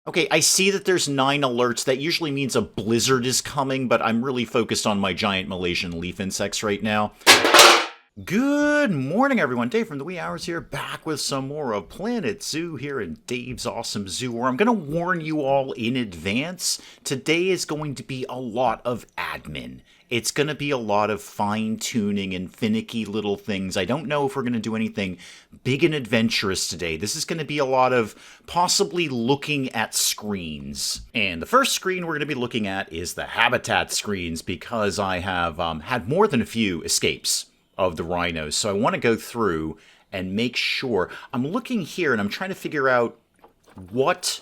Okay, I see that there's 9 alerts. That usually means a blizzard is coming, but I'm really focused on my giant Malaysian leaf insects right now. Good morning, everyone. Dave from the Wee Hours here, back with some more of Planet Zoo here in Dave's Awesome Zoo, where I'm going to warn you all in advance. Today is going to be a lot of admin. It's going to be a lot of fine-tuning and finicky little things. I don't know if we're going to do anything big and adventurous today. This is going to be a lot of possibly looking at screens. And the first screen we're going to be looking at is the habitat screens, because I have had more than a few escapes of the rhinos. So I want to go through and make sure. I'm looking here and I'm trying to figure out what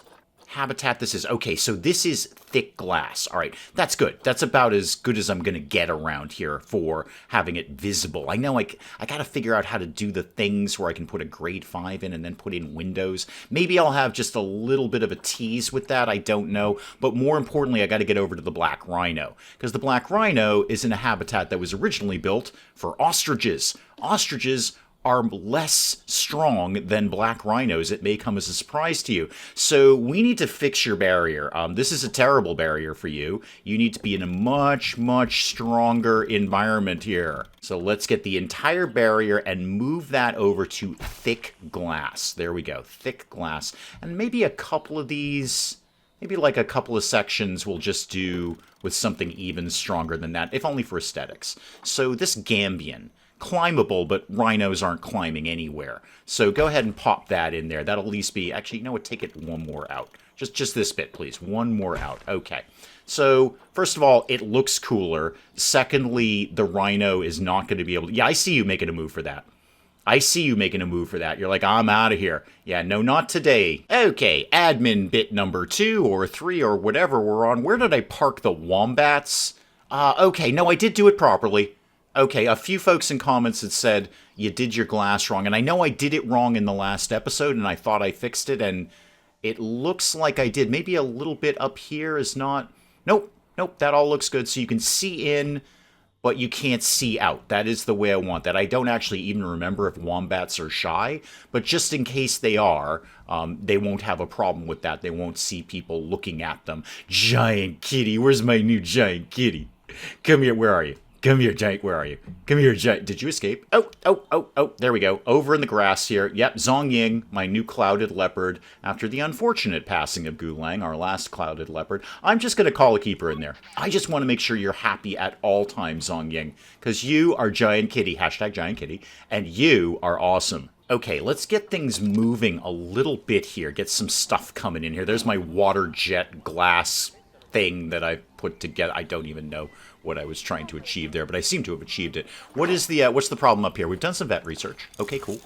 habitat this is. Okay, so this is thick glass. All right, that's good. That's about as good as I'm going to get around here for having it visible. I know I got to figure out how to do the things where I can put a grade 5 in and then put in windows. Maybe I'll have just a little bit of a tease with that. I don't know. But more importantly, I got to get over to the black rhino, because the black rhino is in a habitat that was originally built for ostriches. Ostriches are less strong than black rhinos. It may come as a surprise to you. So we need to fix your barrier. This is a terrible barrier for you. You need to be in a much, much stronger environment here. So let's get the entire barrier and move that over to thick glass. There we go, thick glass. And maybe a couple of these, maybe like a couple of sections we'll just do with something even stronger than that, if only for aesthetics. So this Gambian, climbable, but rhinos aren't climbing anywhere. So go ahead and pop that in there. That'll at least be, actually, you know what, take it one more out. Just this bit, please. One more out. Okay. So, first of all, it looks cooler. Secondly, the rhino is not going to be able to... Yeah, I see you making a move for that. I see you making a move for that. You're like, I'm out of here. Yeah, no, not today. Okay, admin bit number 2 or 3 or whatever we're on. Where did I park the wombats? Okay, no, I did do it properly. Okay, a few folks in comments had said you did your glass wrong, and I know I did it wrong in the last episode, and I thought I fixed it, and it looks like I did. Maybe a little bit up here is not... Nope, that all looks good. So you can see in, but you can't see out. That is the way I want that. I don't actually even remember if wombats are shy, but just in case they are, they won't have a problem with that. They won't see people looking at them. Giant kitty, where's my new giant kitty? Come here, where are you? Come here, giant. Where are you? Come here, giant. Did you escape? Oh. There we go. Over in the grass here. Yep, Zong Ying, my new clouded leopard, after the unfortunate passing of Gulang, our last clouded leopard. I'm just going to call a keeper in there. I just want to make sure you're happy at all times, Zong Ying, because you are giant kitty, hashtag giant kitty, and you are awesome. Okay, let's get things moving a little bit here. Get some stuff coming in here. There's my water jet glass thing that I put together. I don't even know what I was trying to achieve there, but I seem to have achieved it. What is the what's the problem up here? We've done some vet research. Okay, cool.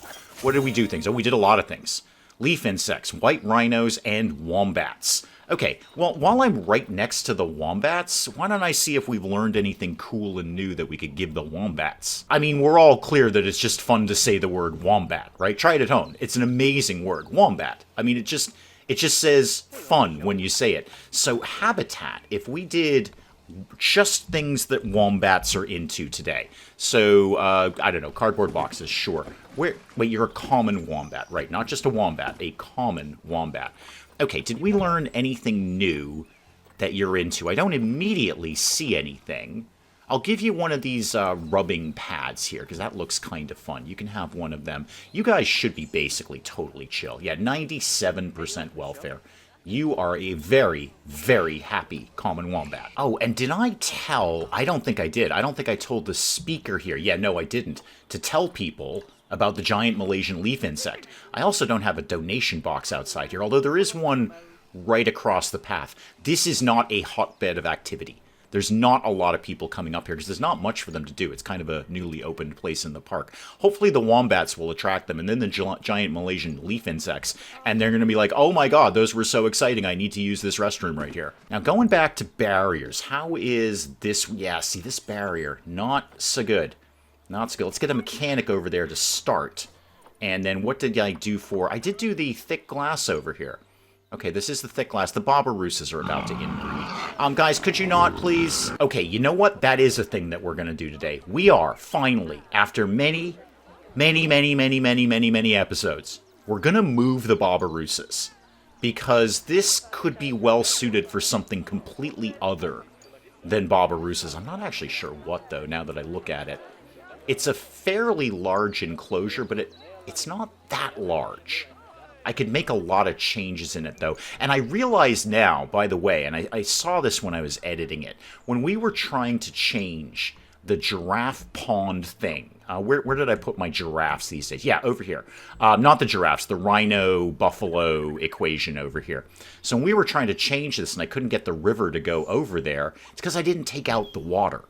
What did we do things? Oh, we did a lot of things. Leaf insects, white rhinos, and wombats. Okay, well, while I'm right next to the wombats, why don't I see if we've learned anything cool and new that we could give the wombats? I mean, we're all clear that it's just fun to say the word wombat, right? Try it at home. It's an amazing word, wombat. I mean, it just says fun when you say it. So habitat, if we did just things that wombats are into today. So, I don't know, cardboard boxes, sure. Wait, you're a common wombat, right? Not just a wombat, a common wombat. Okay, did we learn anything new that you're into? I don't immediately see anything. I'll give you one of these rubbing pads here, because that looks kind of fun. You can have one of them. You guys should be basically totally chill. Yeah, 97% welfare. You are a very, very happy common wombat. Oh, and did I tell... I don't think I did. I don't think I told the speaker here. Yeah, no, I didn't. To tell people about the giant Malaysian leaf insect. I also don't have a donation box outside here, although there is one right across the path. This is not a hotbed of activity. There's not a lot of people coming up here because there's not much for them to do. It's kind of a newly opened place in the park. Hopefully the wombats will attract them, and then the giant Malaysian leaf insects, and they're going to be like, oh my god, those were so exciting, I need to use this restroom right here. Now, going back to barriers, how is this? Yeah, see, this barrier, not so good. Not so good. Let's get a mechanic over there to start. And then what did I do for... I did do the thick glass over here. Okay, this is the thick glass. The Babirusas are about to inbreed. Guys, could you not, please? Okay, you know what? That is a thing that we're going to do today. We are, finally, after many episodes, we're going to move the Babirusas because this could be well suited for something completely other than Babirusas. I'm not actually sure what, though, now that I look at it. It's a fairly large enclosure, but it's not that large. I could make a lot of changes in it, though. And I realize now, by the way, and I saw this when I was editing it, when we were trying to change the giraffe pond thing. Where did I put my giraffes these days? Yeah, over here. Not the giraffes, the rhino-buffalo equation over here. So when we were trying to change this and I couldn't get the river to go over there, it's because I didn't take out the water.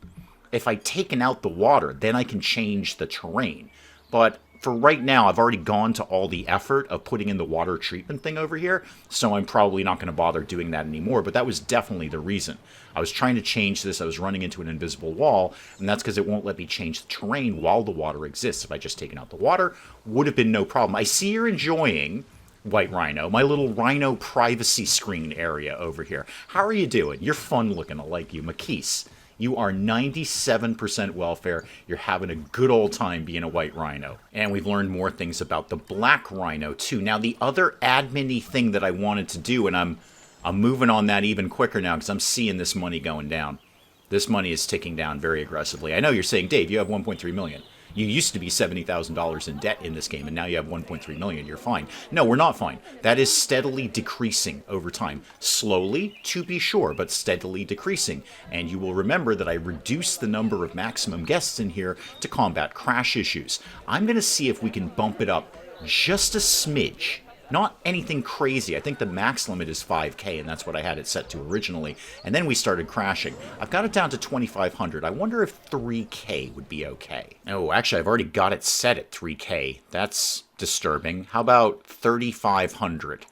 If I'd taken out the water, then I can change the terrain. But for right now, I've already gone to all the effort of putting in the water treatment thing over here, so I'm probably not going to bother doing that anymore, but that was definitely the reason. I was trying to change this, I was running into an invisible wall, and that's because it won't let me change the terrain while the water exists. If I just taken out the water, would have been no problem. I see you're enjoying, White Rhino, my little rhino privacy screen area over here. How are you doing? You're fun looking, I like you. Makis. You are 97% welfare. You're having a good old time being a white rhino. And we've learned more things about the black rhino, too. Now, the other admin-y thing that I wanted to do, and I'm moving on that even quicker now because I'm seeing this money going down. This money is ticking down very aggressively. I know you're saying, Dave, you have 1.3 million. You used to be $70,000 in debt in this game, and now you have 1.3 million. You're fine. No, we're not fine. That is steadily decreasing over time. Slowly, to be sure, but steadily decreasing. And you will remember that I reduced the number of maximum guests in here to combat crash issues. I'm going to see if we can bump it up just a smidge. Not anything crazy. I think the max limit is 5K, and that's what I had it set to originally. And then we started crashing. I've got it down to 2,500. I wonder if 3K would be okay. Oh, actually, I've already got it set at 3K. That's disturbing. How about 3,500?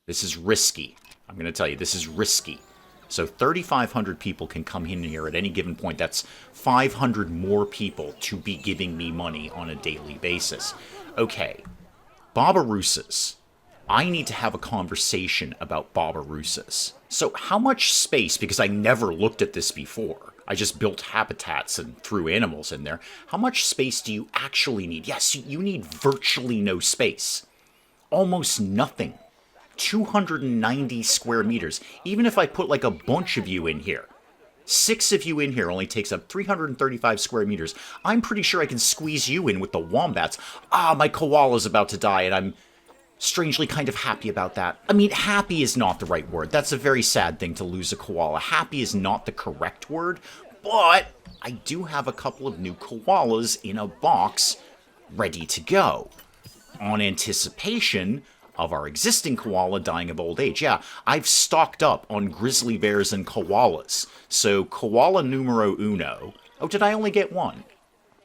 This is risky. I'm going to tell you, this is risky. So 3,500 people can come in here at any given point. That's 500 more people to be giving me money on a daily basis. Okay, Babirusas. I need to have a conversation about Babirusas. So how much space, because I never looked at this before, I just built habitats and threw animals in there. How much space do you actually need? Yes, you need virtually no space. Almost nothing. 290 square meters. Even if I put like a bunch of you in here, 6 of you in here only takes up 335 square meters. I'm pretty sure I can squeeze you in with the wombats. Ah, my koala's about to die, and I'm strangely kind of happy about that. I mean, happy is not the right word. That's a very sad thing to lose a koala. Happy is not the correct word, but I do have a couple of new koalas in a box ready to go. On anticipation of our existing koala dying of old age. Yeah, I've stocked up on grizzly bears and koalas. So, koala numero uno. Oh, did I only get one?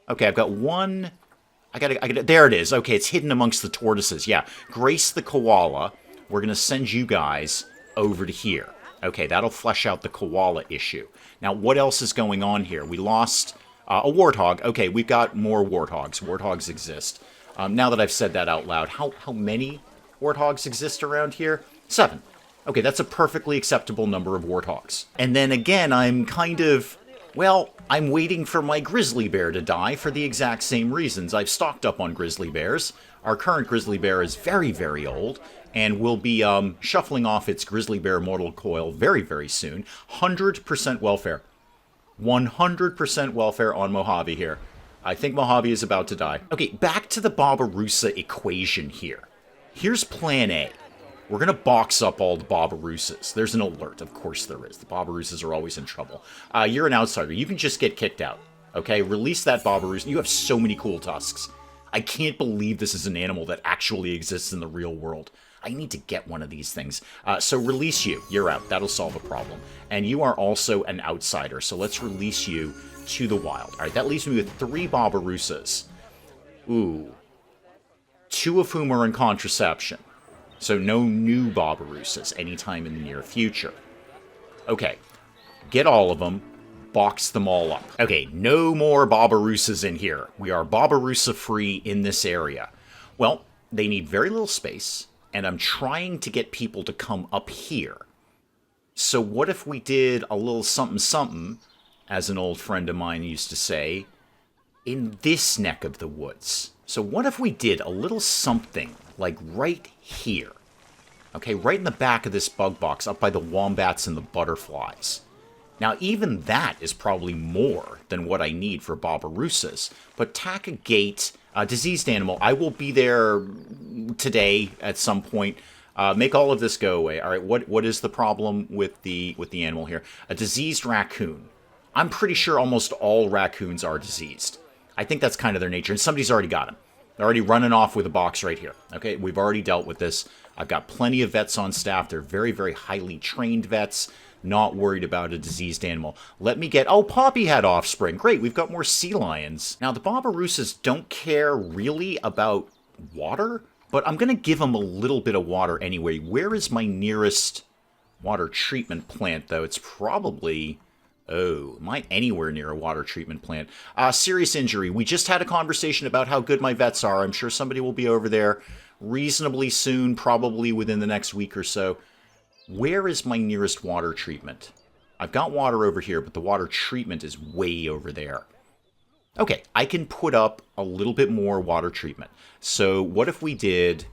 Okay, I've got one. I gotta, there it is. Okay, it's hidden amongst the tortoises. Yeah, Grace the koala. We're gonna send you guys over to here. Okay, that'll flesh out the koala issue. Now, what else is going on here? We lost a warthog. Okay, we've got more warthogs. Warthogs exist. Now that I've said that out loud, how many warthogs exist around here? 7. Okay, that's a perfectly acceptable number of warthogs. And then again, I'm kind of... well, I'm waiting for my grizzly bear to die for the exact same reasons. I've stocked up on grizzly bears. Our current grizzly bear is very, very old, and will be shuffling off its grizzly bear mortal coil very, very soon. 100% welfare. 100% welfare on Mojave here. I think Mojave is about to die. Okay, back to the Babirusa equation here. Here's plan A. We're going to box up all the Babirusas. There's an alert. Of course there is. The Babirusas are always in trouble. You're an outsider. You can just get kicked out. Okay? Release that Babirusa. You have so many cool tusks. I can't believe this is an animal that actually exists in the real world. I need to get one of these things. So release you. You're out. That'll solve a problem. And you are also an outsider. So let's release you to the wild. All right, that leaves me with 3 Babirusas. Ooh. 2 of whom are in contraception. So no new Babirusas anytime in the near future. Okay, get all of them, box them all up. Okay, no more Babirusas in here. We are Babirusa free in this area. Well, they need very little space, and I'm trying to get people to come up here. So what if we did a little something, as an old friend of mine used to say, in this neck of the woods? So what if we did a little something, like right here? Okay, right in the back of this bug box, up by the wombats and the butterflies. Now, even that is probably more than what I need for Babirusas. But tack a gate, diseased animal. I will be there today at some point. Make all of this go away. All right, what is the problem with the animal here? A diseased raccoon. I'm pretty sure almost all raccoons are diseased. I think that's kind of their nature, and somebody's already got him. They're already running off with a box right here. Okay, we've already dealt with this. I've got plenty of vets on staff. They're very, very highly trained vets. Not worried about a diseased animal. Let me get... Oh, Poppy had offspring. Great, we've got more sea lions. Now, the Babirusas don't care really about water, but I'm going to give them a little bit of water anyway. Where is my nearest water treatment plant, though? It's probably... Oh, am I anywhere near a water treatment plant? Serious injury. We just had a conversation about how good my vets are. I'm sure somebody will be over there reasonably soon, probably within the next week or so. Where is my nearest water treatment? I've got water over here, but the water treatment is way over there. Okay, I can put up a little bit more water treatment. So what if we did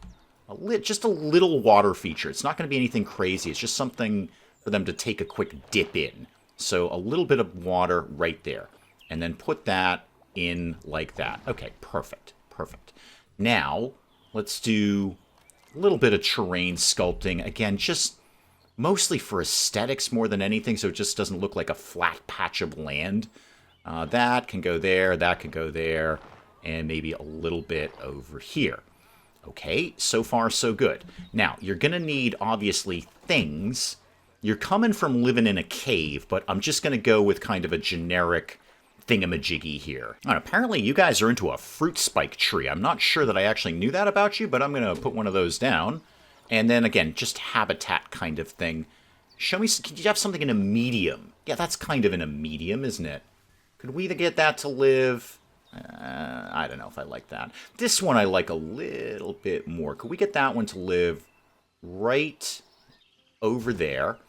just a little water feature? It's not going to be anything crazy. It's just something for them to take a quick dip in. So a little bit of water right there. And then put that in like that. Okay, perfect. Perfect. Now, let's do a little bit of terrain sculpting. Again, just mostly for aesthetics more than anything, so it just doesn't look like a flat patch of land. That can go there, that can go there, and maybe a little bit over here. Okay, so far so good. Now, you're going to need, obviously, things. You're coming from living in a cave, but I'm just going to go with kind of a generic thingamajiggy here. And apparently you guys are into a fruit spike tree. I'm not sure that I actually knew that about you, but I'm going to put one of those down. And then, again, just habitat kind of thing. Show me, can you have something in a medium? Yeah, that's kind of in a medium, isn't it? Could we get that to live? I don't know if I like that. This one I like a little bit more. Could we get that one to live right over there?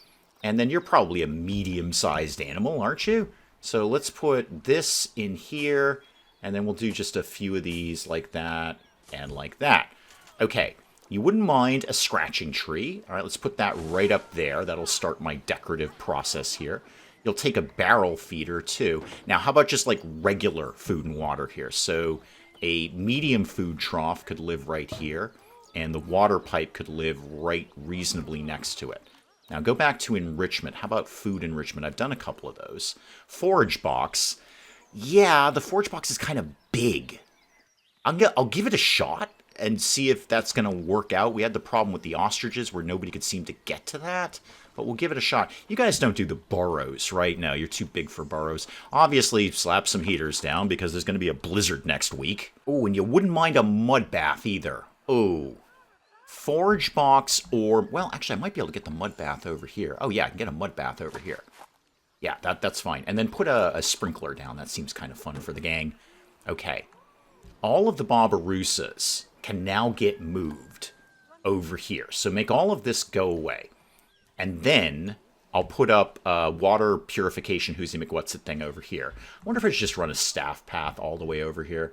And then you're probably a medium-sized animal, aren't you? So let's put this in here, and then we'll do just a few of these like that and like that. Okay, you wouldn't mind a scratching tree. All right, let's put that right up there. That'll start my decorative process here. You'll take a barrel feeder, too. Now, how about just like regular food and water here? So a medium food trough could live right here, and the water pipe could live right reasonably next to it. Now, go back to enrichment. How about food enrichment? I've done a couple of those. Forage box. Yeah, the forage box is kind of big. I'll give it a shot and see if that's going to work out. We had the problem with the ostriches where nobody could seem to get to that, but we'll give it a shot. You guys don't do the burrows, right? No, you're too big for burrows. Obviously, slap some heaters down because there's going to be a blizzard next week. Oh, and you wouldn't mind a mud bath either. Oh. Forage box or... Well, actually, I might be able to get the mud bath over here. Oh, yeah, I can get a mud bath over here. Yeah, that's fine. And then put a sprinkler down. That seems kind of fun for the gang. Okay. All of the Babirusas can now get moved over here. So make all of this go away. And then I'll put up water purification Who's McWhat's-It thing over here. I wonder if I should just run a staff path all the way over here.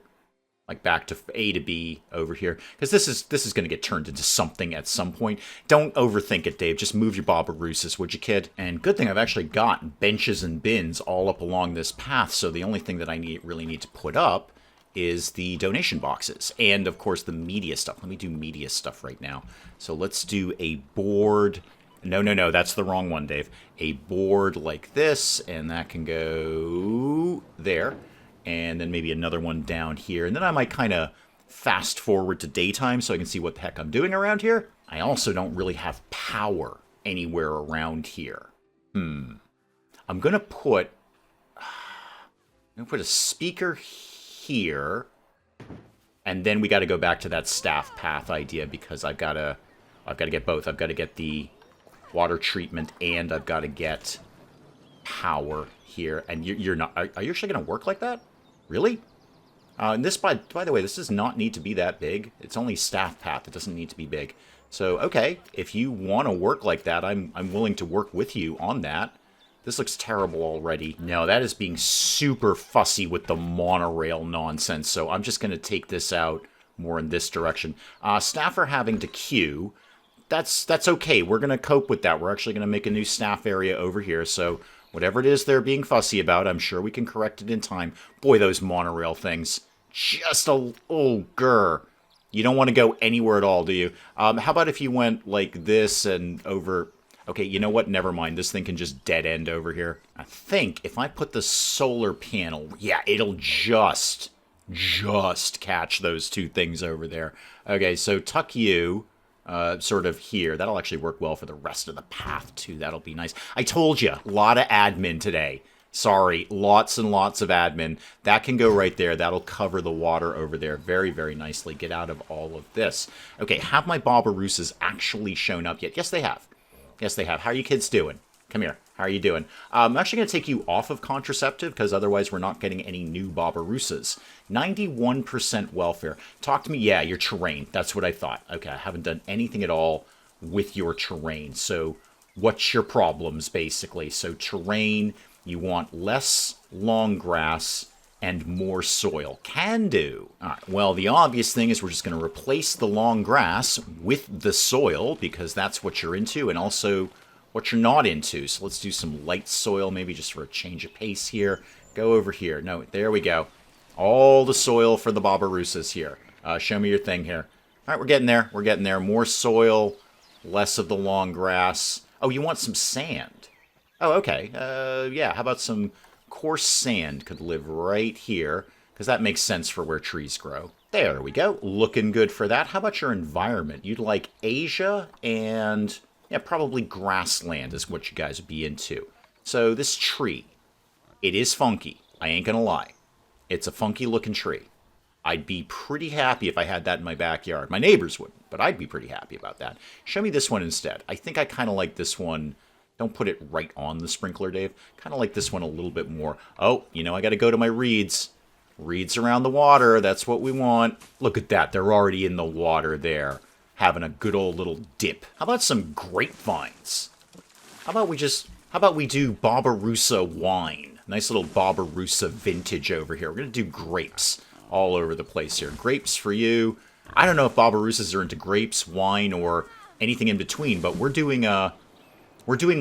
Like back to A to B over here. Because this is going to get turned into something at some point. Don't overthink it, Dave. Just move your Babirusas, would you, kid? And good thing I've actually got benches and bins all up along this path. So the only thing that I really need to put up is the donation boxes. And, of course, the media stuff. Let me do media stuff right now. So let's do a board. No, that's the wrong one, Dave. A board like this. And that can go there. And then maybe another one down here. And then I might kind of fast forward to daytime so I can see what the heck I'm doing around here. I also don't really have power anywhere around here. I'm going to put a speaker here. And then we got to go back to that staff path idea because I've got to get both. I've got to get the water treatment and I've got to get power here. And you're not... Are you actually going to work like that? Really? And this, by the way, this does not need to be that big. It's only staff path. It doesn't need to be big. So, okay, if you want to work like that, I'm willing to work with you on that. This looks terrible already. No, that is being super fussy with the monorail nonsense. So I'm just going to take this out more in this direction. Staff are having to queue. that's okay. We're going to cope with that. We're actually going to make a new staff area over here. So whatever it is they're being fussy about, I'm sure we can correct it in time. Boy, those monorail things. Just a... Oh, grr. You don't want to go anywhere at all, do you? How about if you went like this and over... Okay, you know what? Never mind. This thing can just dead end over here. I think if I put the solar panel... Yeah, it'll just catch those two things over there. Okay, so tuck you... sort of here. That'll actually work well for the rest of the path, too. That'll be nice. I told you, a lot of admin today. Sorry, lots and lots of admin. That can go right there. That'll cover the water over there very, very nicely. Get out of all of this. Okay, have my Babirusas actually shown up yet? Yes, they have. Yes, they have. How are you kids doing? Come here. How are you doing? I'm actually going to take you off of contraceptive because otherwise we're not getting any new Babirusas. 91% welfare. Talk to me. Yeah, your terrain. That's what I thought. Okay, I haven't done anything at all with your terrain. So what's your problems, basically? So terrain, you want less long grass and more soil. Can do. All right, well, the obvious thing is we're just going to replace the long grass with the soil because that's what you're into and also what you're not into. So let's do some light soil, maybe just for a change of pace here. Go over here. No, there we go. All the soil for the Babirusas here. Show me your thing here. All right, we're getting there. We're getting there. More soil, less of the long grass. Oh, you want some sand. Oh, okay. Yeah, how about some coarse sand could live right here, because that makes sense for where trees grow. There we go. Looking good for that. How about your environment? You'd like Asia and... yeah, probably grassland is what you guys would be into. So this tree, it is funky. I ain't gonna lie. It's a funky looking tree. I'd be pretty happy if I had that in my backyard. My neighbors wouldn't, but I'd be pretty happy about that. Show me this one instead. I think I kind of like this one. Don't put it right on the sprinkler, Dave. Kind of like this one a little bit more. Oh, you know, I got to go to my reeds. Reeds around the water. That's what we want. Look at that. They're already in the water there, having a good old little dip. How about some grapevines? How about we do Babirusa wine? Nice little Babirusa vintage over here. We're going to do grapes all over the place here. Grapes for you. I don't know if Babirusas are into grapes, wine, or anything in between, but we're doing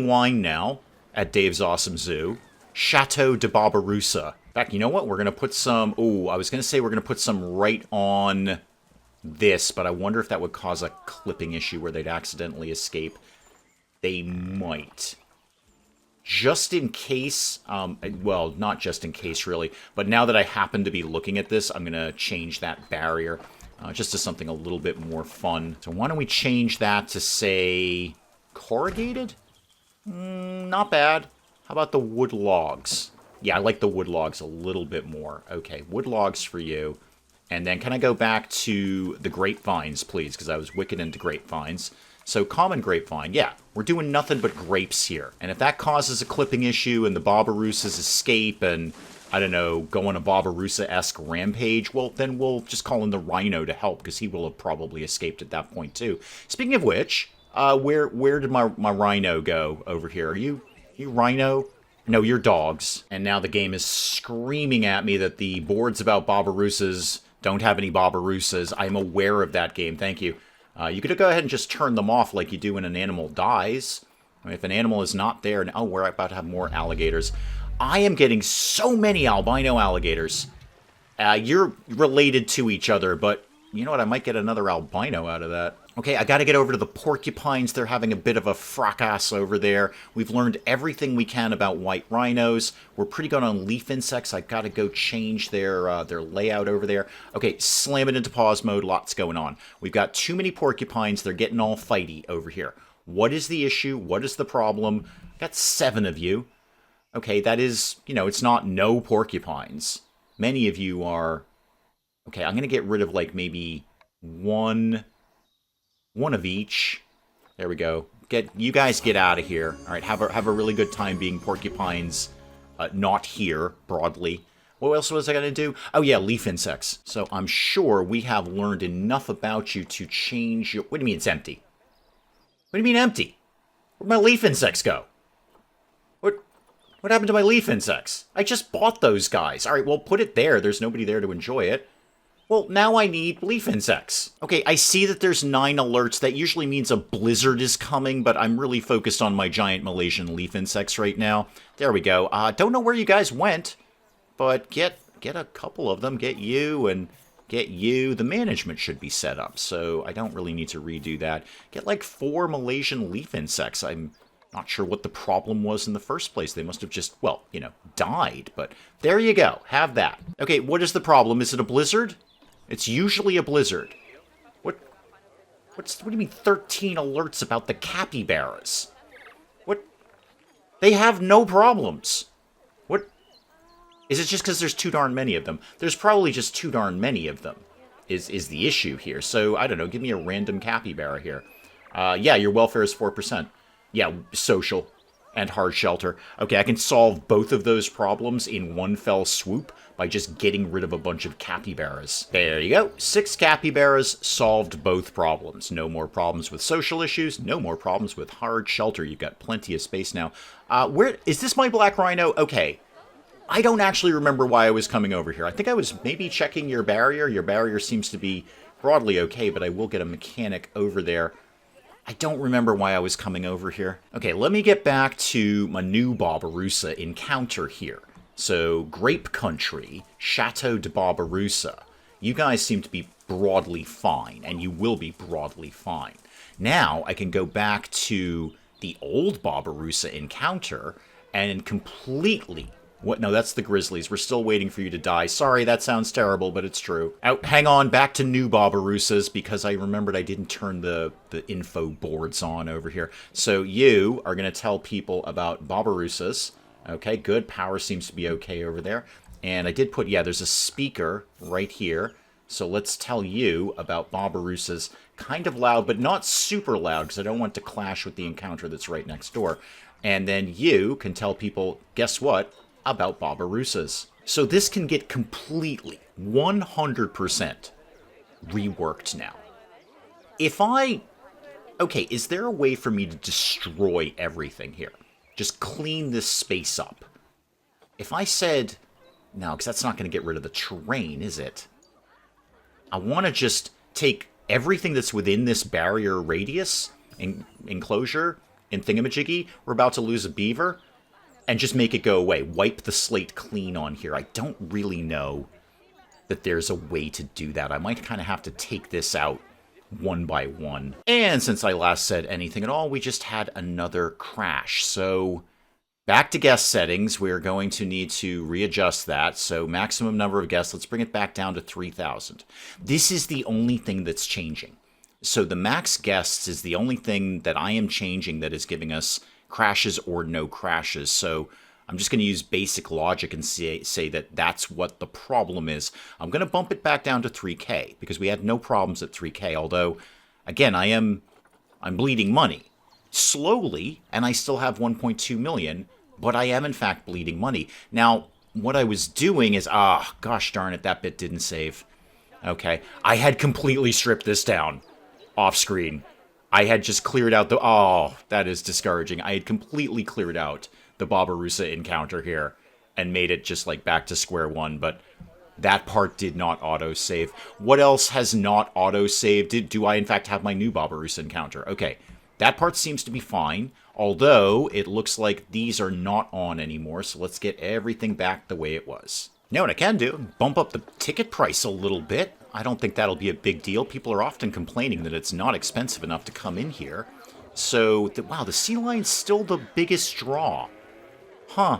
wine now at Dave's Awesome Zoo. Chateau de Babirusa. In fact, you know what? We're going to put some... Ooh, I was going to say we're going to put some right on this, but I wonder if that would cause a clipping issue where they'd accidentally escape. They might. Just in case, well, not just in case, really, but now that I happen to be looking at this, I'm going to change that barrier just to something a little bit more fun. So why don't we change that to, say, corrugated? Not bad. How about the wood logs? Yeah, I like the wood logs a little bit more. Okay, wood logs for you. And then can I go back to the grapevines, please? Because I was wicked into grapevines. So common grapevine, yeah, we're doing nothing but grapes here. And if that causes a clipping issue and the Babirusas escape and, I don't know, go on a Babirusa-esque rampage, well, then we'll just call in the rhino to help, because he will have probably escaped at that point, too. Speaking of which, where did my rhino go over here? Are you rhino? No, you're dogs. And now the game is screaming at me that the boards about Babirusas don't have any Babirusas. I'm aware of that game, thank you. You could go ahead and just turn them off like you do when an animal dies. I mean, if an animal is not there, and oh, we're about to have more alligators. I am getting so many albino alligators. You're related to each other, but you know what? I might get another albino out of that. Okay, I gotta get over to the porcupines. They're having a bit of a fracas over there. We've learned everything we can about white rhinos. We're pretty good on leaf insects. I gotta go change their layout over there. Okay, slam it into pause mode. Lots going on. We've got too many porcupines. They're getting all fighty over here. What is the issue? What is the problem? Got 7 of you. Okay, that is, you know, it's not no porcupines. Many of you are... Okay, I'm gonna get rid of, like, maybe one of each. There we go. You guys get out of here. All right, have a really good time being porcupines, not here, broadly. What else was I going to do? Oh, yeah, leaf insects. So I'm sure we have learned enough about you to change your... What do you mean it's empty? What do you mean empty? Where'd my leaf insects go? What happened to my leaf insects? I just bought those guys. All right, well, put it there. There's nobody there to enjoy it. Well, now I need leaf insects. Okay, I see that there's 9 alerts. That usually means a blizzard is coming, but I'm really focused on my giant Malaysian leaf insects right now. There we go. Don't know where you guys went, but get a couple of them. Get you and get you. The management should be set up, so I don't really need to redo that. Get like 4 Malaysian leaf insects. I'm not sure what the problem was in the first place. They must have just, well, you know, died. But there you go. Have that. Okay, what is the problem? Is it a blizzard? It's usually a blizzard. What do you mean 13 alerts about the capybaras? What? They have no problems. What? Is it just because there's too darn many of them? There's probably just too darn many of them is the issue here. So, I don't know, give me a random capybara here. Yeah, your welfare is 4%. Yeah, social and hard shelter. Okay, I can solve both of those problems in one fell swoop by just getting rid of a bunch of capybaras. There you go. 6 capybaras solved both problems. No more problems with social issues. No more problems with hard shelter. You've got plenty of space now. Where is this my black rhino? Okay. I don't actually remember why I was coming over here. I think I was maybe checking your barrier. Your barrier seems to be broadly okay, but I will get a mechanic over there. I don't remember why I was coming over here. Okay, let me get back to my new Babirusa encounter here. So, Grape Country, Chateau de Babirusa. You guys seem to be broadly fine, and you will be broadly fine. Now, I can go back to the old Babirusa encounter and completely... What? No, that's the Grizzlies. We're still waiting for you to die. Sorry, that sounds terrible, but it's true. Hang on, back to new Babirusas, because I remembered I didn't turn the info boards on over here. So you are going to tell people about Babirusas. Okay, good. Power seems to be okay over there. And I did put, yeah, there's a speaker right here. So let's tell you about Babirusas. Kind of loud, but not super loud, because I don't want to clash with the encounter that's right next door. And then you can tell people, guess what? About Babirusas. So this can get completely, 100% reworked now. Okay, is there a way for me to destroy everything here? Just clean this space up. If I said, no, because that's not going to get rid of the terrain, is it? I want to just take everything that's within this barrier radius, enclosure, and thingamajiggy. We're about to lose a beaver. And just make it go away. Wipe the slate clean on here. I don't really know that there's a way to do that. I might kind of have to take this out one by one. And since I last said anything at all, we just had another crash. So back to guest settings. We're going to need to readjust that. So maximum number of guests. Let's bring it back down to 3,000. This is the only thing that's changing. So the max guests is the only thing that I am changing that is giving us crashes or no crashes. So I'm just going to use basic logic and say that that's what the problem is. I'm going to bump it back down to 3K because we had no problems at 3K. Although, again, I'm bleeding money slowly, and I still have 1.2 million, but I am in fact bleeding money. Now, what I was doing is, gosh darn it, that bit didn't save. Okay, I had completely stripped this down off screen. I had just cleared out the... Oh, that is discouraging. I had completely cleared out the Babirusa encounter here and made it just like back to square one, but that part did not auto-save. What else has not auto-saved? Do I in fact have my new Babirusa encounter? Okay, that part seems to be fine, although it looks like these are not on anymore, so let's get everything back the way it was. Now what I can do, bump up the ticket price a little bit. I don't think that'll be a big deal. People are often complaining that it's not expensive enough to come in here. So, wow, the sea lion's still the biggest draw. Huh.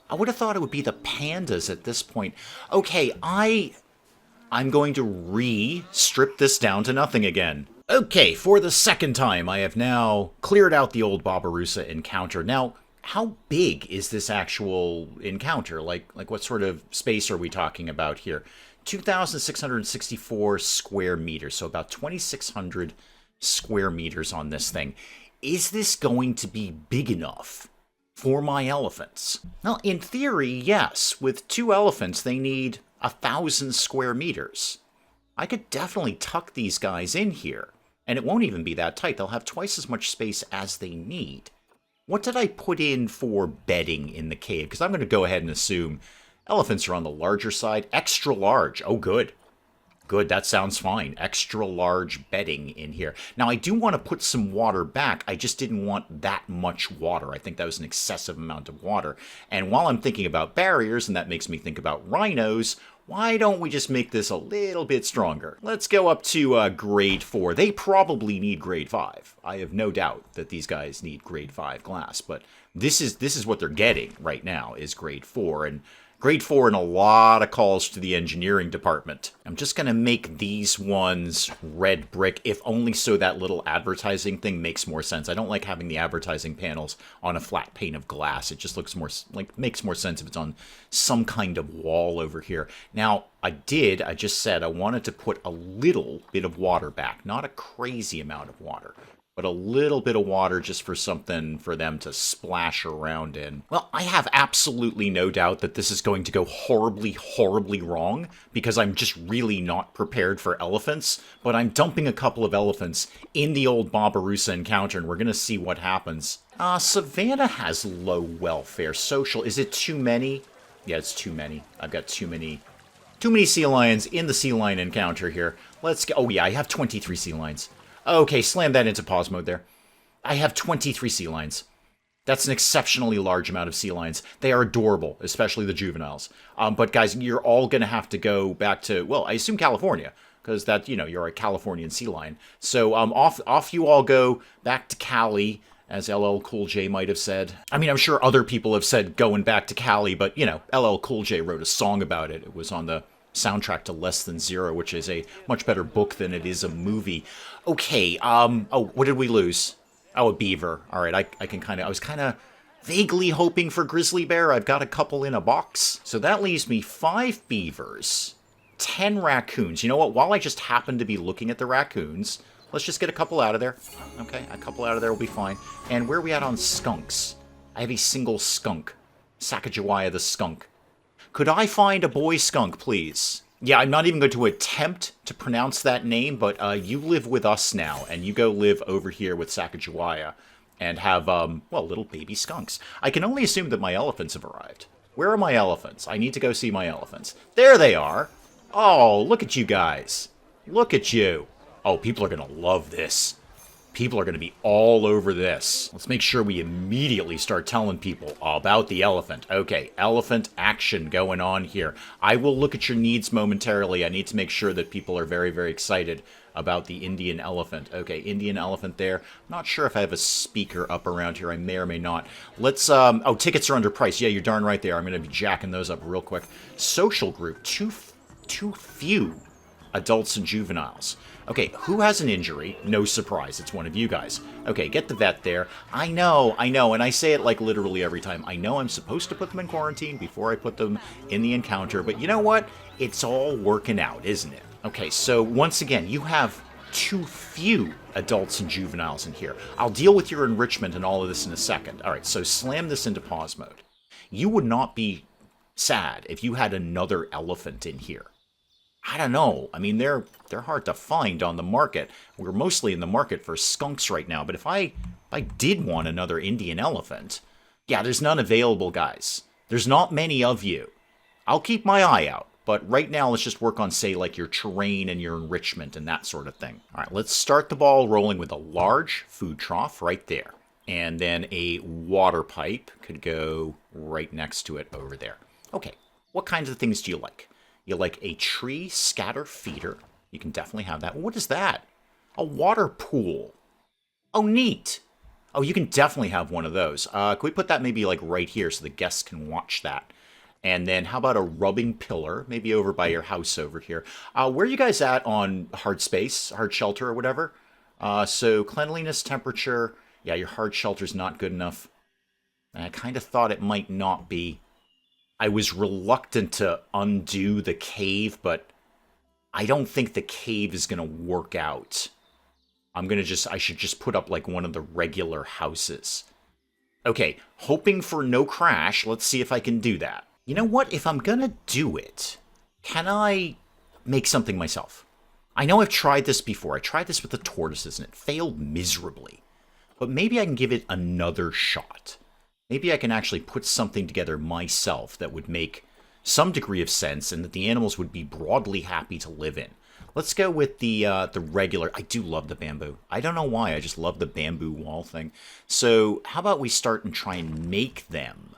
I would have thought it would be the pandas at this point. Okay, I'm going to strip this down to nothing again. Okay, for the second time, I have now cleared out the old Babirusa encounter. Now, how big is this actual encounter? Like what sort of space are we talking about here? 2,664 square meters, so about 2,600 square meters on this thing. Is this going to be big enough for my elephants? Well, in theory, yes. With 2 elephants, they need 1,000 square meters. I could definitely tuck these guys in here, and it won't even be that tight. They'll have twice as much space as they need. What did I put in for bedding in the cave? Because I'm going to go ahead and assume elephants are on the larger side. Extra large. Oh, good. Good, that sounds fine. Extra large bedding in here. Now, I do want to put some water back. I just didn't want that much water. I think that was an excessive amount of water. And while I'm thinking about barriers, and that makes me think about rhinos, why don't we just make this a little bit stronger? Let's go up to grade 4. They probably need grade 5. I have no doubt that these guys need grade 5 glass, but this is what they're getting right now, is grade 4. And grade 4 and a lot of calls to the engineering department. I'm just going to make these ones red brick, if only so that little advertising thing makes more sense. I don't like having the advertising panels on a flat pane of glass. It just looks more, like, makes more sense if it's on some kind of wall over here. Now, I just said I wanted to put a little bit of water back. Not a crazy amount of water, but a little bit of water just for something for them to splash around in. Well, I have absolutely no doubt that this is going to go horribly, horribly wrong, because I'm just really not prepared for elephants, but I'm dumping a couple of elephants in the old Babirusa encounter, and we're going to see what happens. Savannah has low welfare. Social, is it too many? Yeah, it's too many. I've got too many sea lions in the sea lion encounter here. Let's go. Oh yeah, I have 23 sea lions. Okay, slam that into pause mode there. I have 23 sea lions. That's an exceptionally large amount of sea lions. They are adorable, especially the juveniles. But guys, you're all going to have to go back to, well, I assume California, because that, you're a Californian sea lion. So off you all go back to Cali, as LL Cool J might have said. I mean, I'm sure other people have said going back to Cali, but, LL Cool J wrote a song about it. It was on the soundtrack to Less Than Zero, which is a much better book than it is a movie. Okay, oh, what did we lose? Oh, a beaver. All right, I was kind of vaguely hoping for grizzly bear. I've got a couple in a box. So that leaves me 5 beavers, 10 raccoons. You know what? While I just happen to be looking at the raccoons, let's just get a couple out of there. Okay, a couple out of there will be fine. And where are we at on skunks? I have a single skunk. Sacagawea the skunk. Could I find a boy skunk, please? Yeah, I'm not even going to attempt to pronounce that name, but you live with us now, and you go live over here with Sacagawea and have, little baby skunks. I can only assume that my elephants have arrived. Where are my elephants? I need to go see my elephants. There they are! Oh, look at you guys. Look at you. Oh, people are going to love this. People are going to be all over this. Let's make sure we immediately start telling people about the elephant. Okay, elephant action going on here. I will look at your needs momentarily. I need to make sure that people are very, very excited about the Indian elephant. Okay, Indian elephant there. Not sure if I have a speaker up around here. I may or may not. Let's, oh, tickets are underpriced. Yeah, you're darn right they are. I'm going to be jacking those up real quick. Social group, too few adults and juveniles. Okay, who has an injury? No surprise, it's one of you guys. Okay, get the vet there. I know, and I say it like literally every time. I know I'm supposed to put them in quarantine before I put them in the encounter, but you know what? It's all working out, isn't it? Okay, so once again, you have too few adults and juveniles in here. I'll deal with your enrichment and all of this in a second. All right, so slam this into pause mode. You would not be sad if you had another elephant in here. I don't know. I mean, they're hard to find on the market. We're mostly in the market for skunks right now. But if I did want another Indian elephant, yeah, there's none available, guys. There's not many of you. I'll keep my eye out. But right now, let's just work on, say, like your terrain and your enrichment and that sort of thing. All right, let's start the ball rolling with a large food trough right there. And then a water pipe could go right next to it over there. Okay, what kinds of things do you like? You like a tree scatter feeder. You can definitely have that. What is that? A water pool. Oh, neat. Oh, you can definitely have one of those. Can we put that maybe like right here so the guests can watch that? And then how about a rubbing pillar, maybe over by your house over here? Where are you guys at on hard space, hard shelter or whatever? So cleanliness, temperature. Yeah, your hard shelter's not good enough. And I kind of thought it might not be. I was reluctant to undo the cave, but I don't think the cave is going to work out. I should just put up like one of the regular houses. Okay, hoping for no crash. Let's see if I can do that. You know what? If I'm going to do it, can I make something myself? I know I've tried this before. I tried this with the tortoises and it failed miserably. But maybe I can give it another shot. Maybe I can actually put something together myself that would make some degree of sense and that the animals would be broadly happy to live in. Let's go with the regular. I do love the bamboo. I don't know why. I just love the bamboo wall thing. So how about we start and try and make them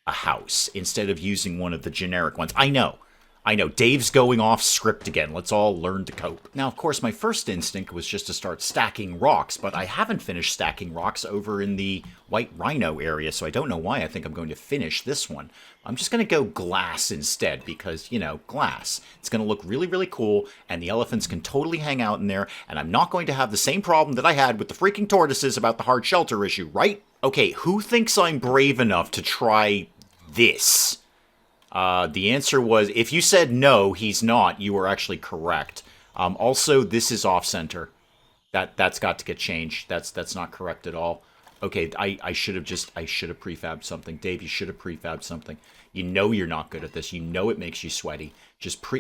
a house instead of using one of the generic ones? I know. Dave's going off script again. Let's all learn to cope. Now, of course, my first instinct was just to start stacking rocks, but I haven't finished stacking rocks over in the White Rhino area, so I don't know why I think I'm going to finish this one. I'm just going to go glass instead because, you know, glass. It's going to look really, really cool, and the elephants can totally hang out in there, and I'm not going to have the same problem that I had with the freaking tortoises about the hard shelter issue, right? Okay, who thinks I'm brave enough to try this? The answer was, if you said no, he's not, you were actually correct. Also, this is off-center. That's got to get changed. That's not correct at all. Okay, I should have prefabbed something. Dave, you should have prefabbed something. You know you're not good at this. You know it makes you sweaty.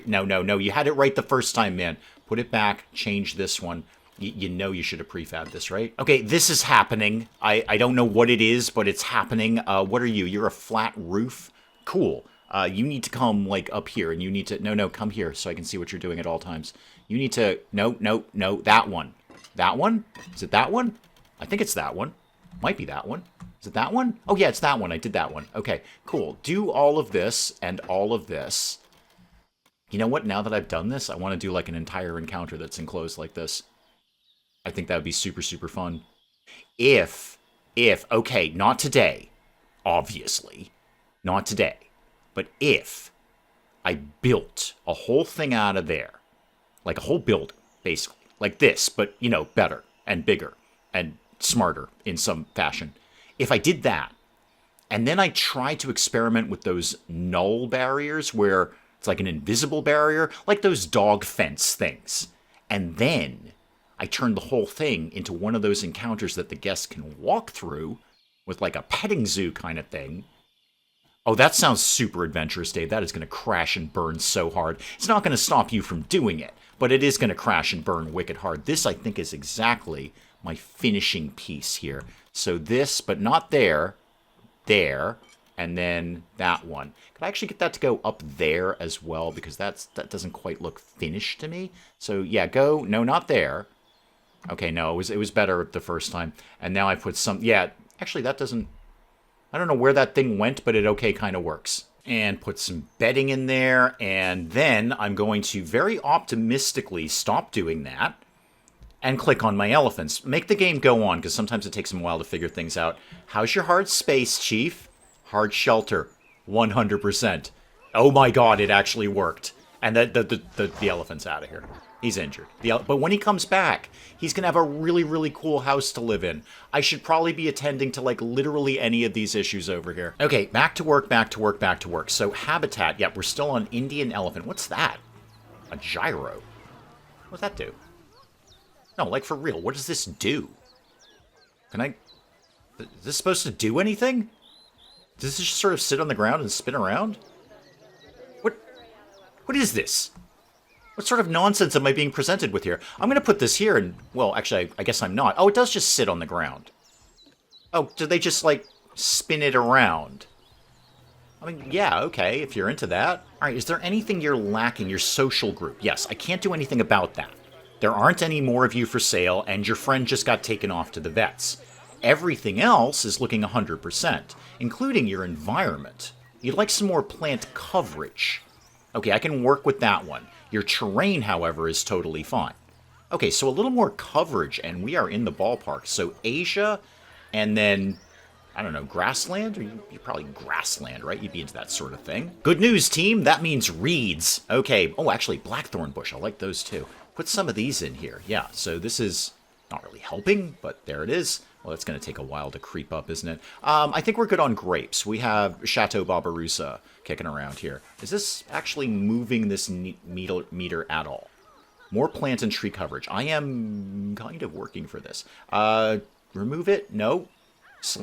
No, you had it right the first time, man. Put it back, change this one. You know you should have prefabbed this, right? Okay, this is happening. I don't know what it is, but it's happening. What are you? You're a flat roof? Cool. You need to come, like, up here, and you need to... No, come here so I can see what you're doing at all times. You need to... No, that one. That one? Is it that one? I think it's that one. Might be that one. Is it that one? Oh, yeah, it's that one. I did that one. Okay, cool. Do all of this and all of this. You know what? Now that I've done this, I want to do, like, an entire encounter that's enclosed like this. I think that would be super, super fun. Okay, not today, obviously. Not today. But if I built a whole thing out of there, like a whole building, basically, like this, but, you know, better and bigger and smarter in some fashion. If I did that, and then I tried to experiment with those null barriers where it's like an invisible barrier, like those dog fence things, and then I turned the whole thing into one of those encounters that the guests can walk through with like a petting zoo kind of thing. Oh, that sounds super adventurous, Dave. That is going to crash and burn so hard. It's not going to stop you from doing it, but it is going to crash and burn wicked hard. This, I think, is exactly my finishing piece here. So this, but not there, and then that one. Could I actually get that to go up there as well? Because that doesn't quite look finished to me. So, yeah, go. No, not there. Okay, no, it was better the first time. And now I put some... Yeah, actually, that doesn't... I don't know where that thing went, but it okay kind of works. And put some bedding in there, and then I'm going to very optimistically stop doing that and click on my elephants. Make the game go on, because sometimes it takes them a while to figure things out. How's your hard space, Chief? Hard shelter, 100%. Oh my god, it actually worked. And the elephant's out of here. He's injured. But when he comes back, he's going to have a really, really cool house to live in. I should probably be attending to, like, literally any of these issues over here. Okay, back to work. So, habitat. Yeah, we're still on Indian elephant. What's that? A gyro. What's that do? No, like, for real, what does this do? Is this supposed to do anything? Does this just sort of sit on the ground and spin around? What is this? What sort of nonsense am I being presented with here? I'm going to put this here and... Well, actually, I guess I'm not. Oh, it does just sit on the ground. Oh, do they just, like, spin it around? I mean, yeah, okay, if you're into that. All right, is there anything you're lacking? Your social group. Yes, I can't do anything about that. There aren't any more of you for sale, and your friend just got taken off to the vets. Everything else is looking 100%, including your environment. You'd like some more plant coverage. Okay, I can work with that one. Your terrain, however, is totally fine. Okay, so a little more coverage, and we are in the ballpark. So Asia, and then, I don't know, grassland? Or you're probably grassland, right? You'd be into that sort of thing. Good news, team. That means reeds. Okay. Oh, actually, blackthorn bush. I like those, too. Put some of these in here. Yeah, so this is not really helping, but there it is. Well, it's going to take a while to creep up, isn't it? I think we're good on grapes. We have Chateau Babirusas kicking around here. Is this actually moving this meter at all? More plant and tree coverage. I am kind of working for this. Remove it? No.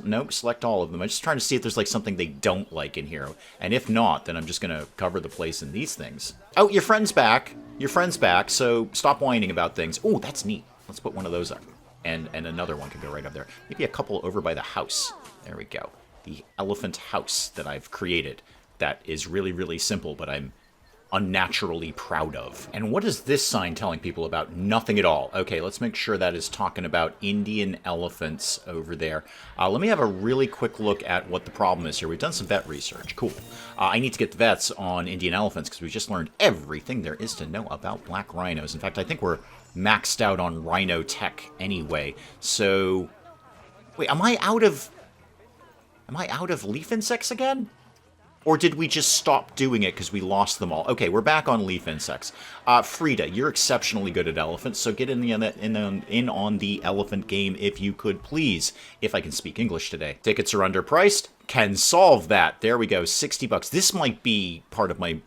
Nope, select all of them. I'm just trying to see if there's like something they don't like in here. And if not, then I'm just going to cover the place in these things. Oh, your friend's back. Your friend's back, so stop whining about things. Oh, that's neat. Let's put one of those up. And another one can go right up there. Maybe a couple over by the house. There we go. The elephant house that I've created. That is really, really simple, but I'm unnaturally proud of. And what is this sign telling people about? Nothing at all. Okay, let's make sure that is talking about Indian elephants over there. Let me have a really quick look at what the problem is here. We've done some vet research. Cool. I need to get the vets on Indian elephants because we just learned everything there is to know about black rhinos. In fact, I think we're maxed out on rhino tech anyway. So, wait, am I out of leaf insects again? Or did we just stop doing it because we lost them all? Okay, we're back on leaf insects. Frida, you're exceptionally good at elephants, so get in on the elephant game if you could, please. If I can speak English today. Tickets are underpriced. Can solve that. There we go, 60 bucks. This might be part of my,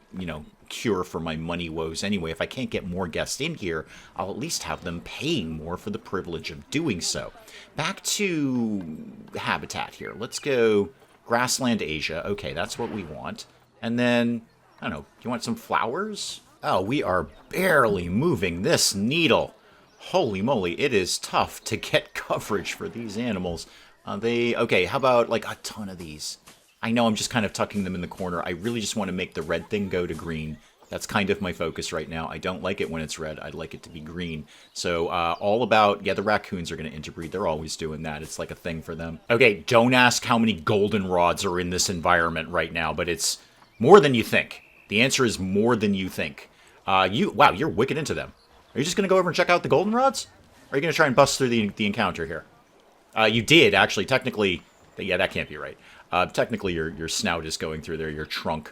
cure for my money woes anyway. If I can't get more guests in here, I'll at least have them paying more for the privilege of doing so. Back to habitat here. Let's go Grassland Asia. Okay, that's what we want. And then, I don't know, do you want some flowers? Oh, we are barely moving this needle. Holy moly, it is tough to get coverage for these animals. Okay, how about like a ton of these? I know I'm just kind of tucking them in the corner. I really just want to make the red thing go to green. That's kind of my focus right now. I don't like it when it's red. I'd like it to be green. So all about, the raccoons are going to interbreed. They're always doing that. It's like a thing for them. Okay, don't ask how many goldenrods are in this environment right now, but it's more than you think. The answer is more than you think. Wow, you're wicked into them. Are you just going to go over and check out the goldenrods? Or are you going to try and bust through the encounter here? You did, actually. Technically, yeah, that can't be right. Technically, your snout is going through there, your trunk.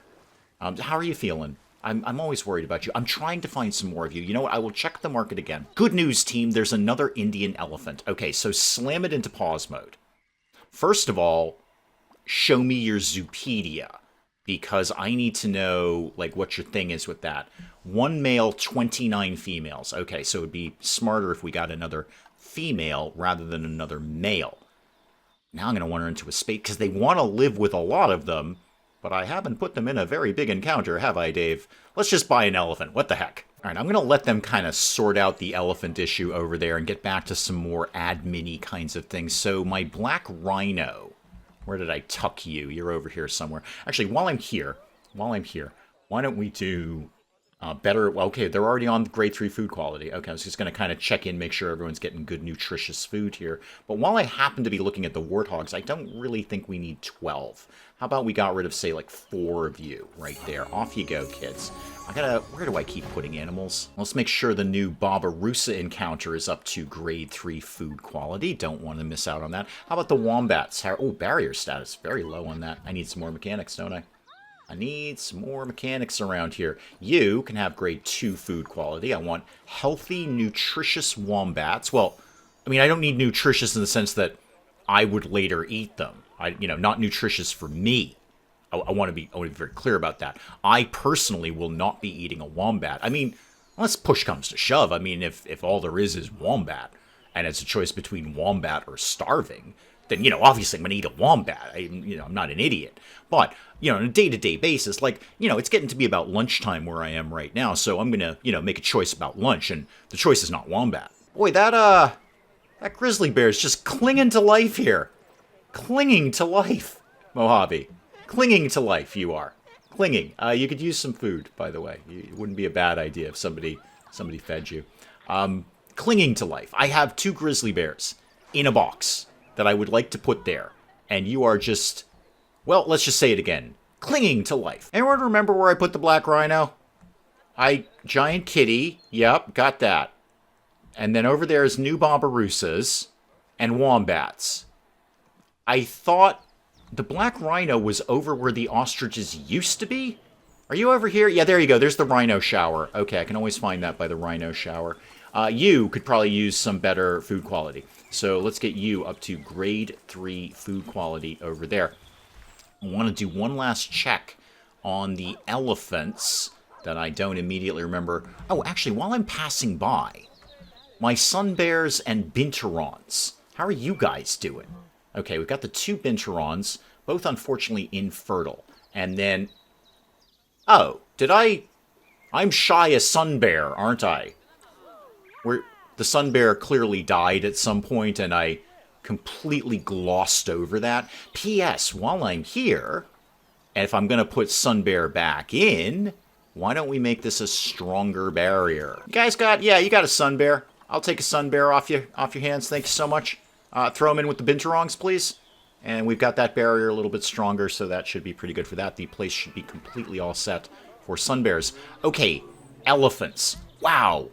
How are you feeling? I'm always worried about you. I'm trying to find some more of you. You know what? I will check the market again. Good news, team. There's another Indian elephant. Okay, so slam it into pause mode. First of all, show me your Zoopedia, because I need to know, like, what your thing is with that. 1 male, 29 females. Okay, so it would be smarter if we got another female rather than another male. Now I'm going to wander into a space, because they want to live with a lot of them, but I haven't put them in a very big encounter, have I, Dave? Let's just buy an elephant. What the heck? All right, I'm going to let them kind of sort out the elephant issue over there and get back to some more admin-y kinds of things. So my black rhino, where did I tuck you? You're over here somewhere. Actually, while I'm here, why don't we do better? Well, okay, they're already on grade 3 food quality. Okay, I was just going to kind of check in, make sure everyone's getting good, nutritious food here. But while I happen to be looking at the warthogs, I don't really think we need 12. How about we got rid of, say, like 4 of you right there? Off you go, kids. Where do I keep putting animals? Let's make sure the new Babirusa encounter is up to grade 3 food quality. Don't want to miss out on that. How about the wombats? Oh, barrier status. Very low on that. I need some more mechanics, don't I? I need some more mechanics around here. You can have grade 2 food quality. I want healthy, nutritious wombats. Well, I mean, I don't need nutritious in the sense that I would later eat them. Not nutritious for me. I want to be very clear about that. I personally will not be eating a wombat. I mean, unless push comes to shove. I mean, if all there is wombat, and it's a choice between wombat or starving, then, obviously I'm going to eat a wombat. I'm not an idiot. But, on a day-to-day basis, it's getting to be about lunchtime where I am right now, so I'm going to, make a choice about lunch, and the choice is not wombat. Boy, that grizzly bear is just clinging to life here. Clinging to life, Mojave. Clinging to life, you are. Clinging. You could use some food, by the way. It wouldn't be a bad idea if somebody fed you. Clinging to life. I have 2 grizzly bears in a box that I would like to put there. And you are just, well, let's just say it again. Clinging to life. Anyone remember where I put the black rhino? Giant kitty. Yep, got that. And then over there is new Babirusas and wombats. I thought the black rhino was over where the ostriches used to be. Are you over here? Yeah, there you go. There's the rhino shower. Okay, I can always find that by the rhino shower. You could probably use some better food quality. So let's get you up to grade 3 food quality over there. I want to do one last check on the elephants that I don't immediately remember. Oh, actually, while I'm passing by, my sun bears and binturons. How are you guys doing? Okay, we've got the 2 binturons, both unfortunately infertile. And then, oh, I'm shy a sun bear, aren't I? The sun bear clearly died at some point, and I completely glossed over that. P.S. While I'm here, and if I'm going to put sun bear back in, Why don't we make this a stronger barrier? You guys got, yeah, you got a sun bear. I'll take a sun bear off your hands. Thank you so much. Throw them in with the binturongs, please. And we've got that barrier a little bit stronger, so that should be pretty good for that. The place should be completely all set for sun bears. Okay, elephants. Wow.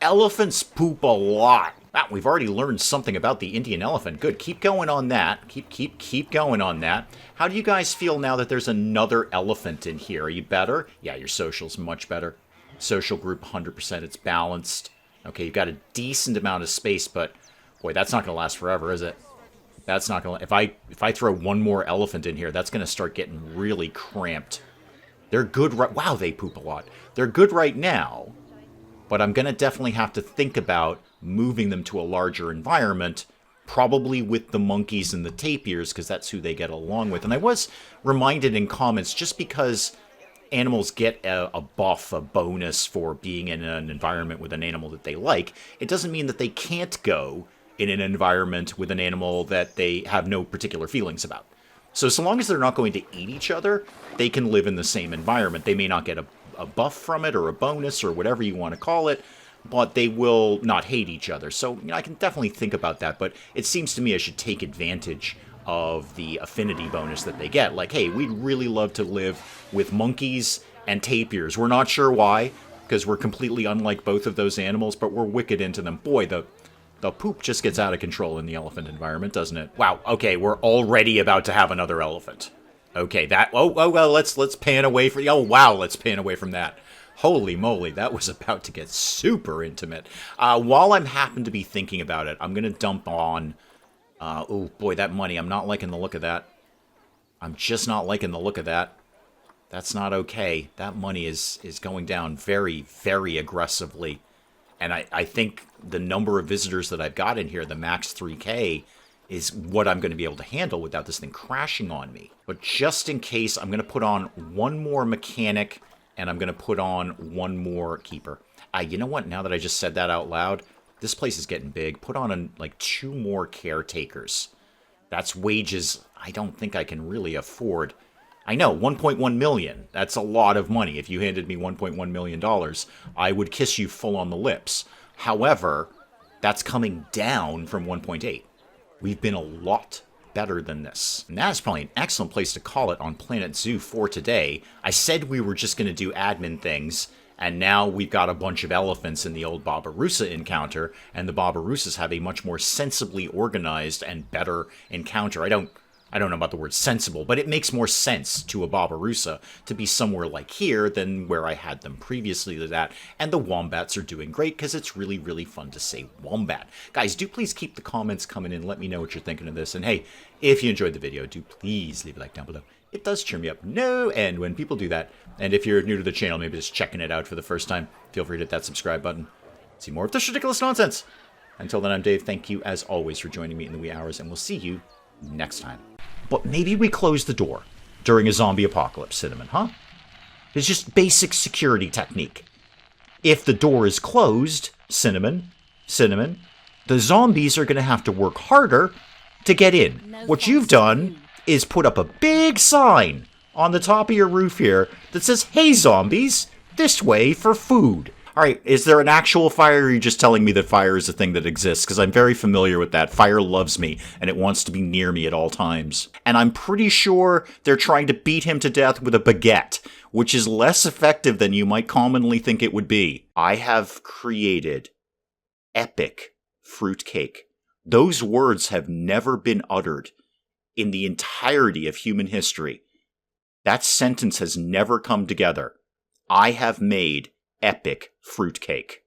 Elephants poop a lot. Wow, we've already learned something about the Indian elephant. Good, keep going on that. Keep going on that. How do you guys feel now that there's another elephant in here? Are you better? Yeah, your social's much better. Social group, 100%, it's balanced. Okay, you've got a decent amount of space, but boy, that's not going to last forever, is it? That's not going to... If I throw one more elephant in here, that's going to start getting really cramped. They're good right... Wow, they poop a lot. They're good right now, but I'm going to definitely have to think about moving them to a larger environment, probably with the monkeys and the tapirs, because that's who they get along with. And I was reminded in comments, just because animals get a buff, a bonus for being in an environment with an animal that they like, it doesn't mean that they can't go in an environment with an animal that they have no particular feelings about. So long as they're not going to eat each other, they can live in the same environment. They may not get a buff from it or a bonus or whatever you want to call it, but they will not hate each other. So I can definitely think about that, but it seems to me I should take advantage of the affinity bonus that they get. Like, hey, we'd really love to live with monkeys and tapirs. We're not sure why, because we're completely unlike both of those animals, but we're wicked into them. Boy, the poop just gets out of control in the elephant environment, doesn't it? Wow, okay, we're already about to have another elephant. Okay, well, let's pan away from... Oh, wow, let's pan away from that. Holy moly, that was about to get super intimate. While I'm happen to be thinking about it, I'm going to dump on... oh, boy, that money. I'm not liking the look of that. I'm just not liking the look of that. That's not okay. That money is going down very, very aggressively. And I think the number of visitors that I've got in here, the max 3K, is what I'm going to be able to handle without this thing crashing on me. But just in case, I'm going to put on one more mechanic, and I'm going to put on one more keeper. You know what? Now that I just said that out loud, this place is getting big. Put on like 2 more caretakers. That's wages I don't think I can really afford. I know, 1.1 million. That's a lot of money. If you handed me $1.1 million, I would kiss you full on the lips. However, that's coming down from 1.8. We've been a lot better than this. And that's probably an excellent place to call it on Planet Zoo for today. I said we were just going to do admin things, and now we've got a bunch of elephants in the old Babirusa encounter, and the Babirusas have a much more sensibly organized and better encounter. I don't know about the word sensible, but it makes more sense to a Babirusa to be somewhere like here than where I had them previously to that. And the wombats are doing great because it's really, really fun to say wombat. Guys, do please keep the comments coming in. Let me know what you're thinking of this. And hey, if you enjoyed the video, do please leave a like down below. It does cheer me up no end when people do that. And if you're new to the channel, maybe just checking it out for the first time, feel free to hit that subscribe button. See more of this ridiculous nonsense. Until then, I'm Dave. Thank you, as always, for joining me in the wee hours, and we'll see you next time. But maybe we close the door during a zombie apocalypse, Cinnamon, huh? It's just basic security technique. If the door is closed, Cinnamon, the zombies are going to have to work harder to get in. What you've done is put up a big sign on the top of your roof here that says, "Hey zombies, this way for food." Alright, is there an actual fire, or are you just telling me that fire is a thing that exists? Because I'm very familiar with that. Fire loves me, and it wants to be near me at all times. And I'm pretty sure they're trying to beat him to death with a baguette, which is less effective than you might commonly think it would be. I have created epic fruitcake. Those words have never been uttered in the entirety of human history. That sentence has never come together. I have made epic fruitcake.